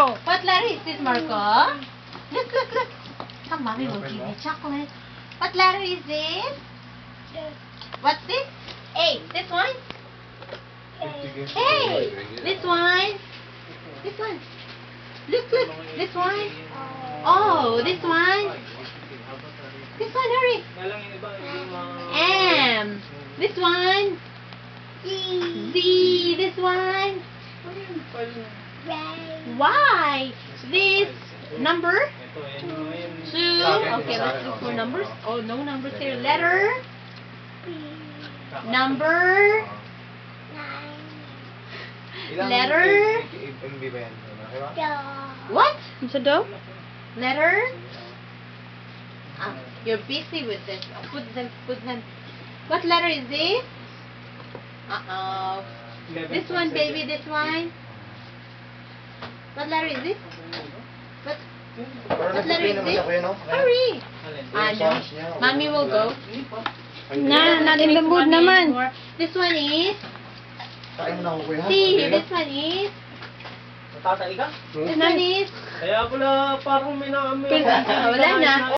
Wow! What letter is this, Marco? Look, look, look. Come, mommy will give you chocolate. What letter is this? What's this? A. This one? Hey! This one? This one? Look, look. This one? Oh, this one? This one, hurry. M. This one? Z. This one? Y. This number? 2. Okay, let's look for numbers. Oh, no numbers here. Letter? Number? Letter? What? Sa daw? Letter? You're busy with this. Put them. What letter is this? Uh-oh. This one, baby, this one. What letter is this? What letter is this? Hurry. No. Mommy will go. Not in the mood naman. This one is C. This one is. Tatay ka? This one is. Kaya pala parang may Wala na.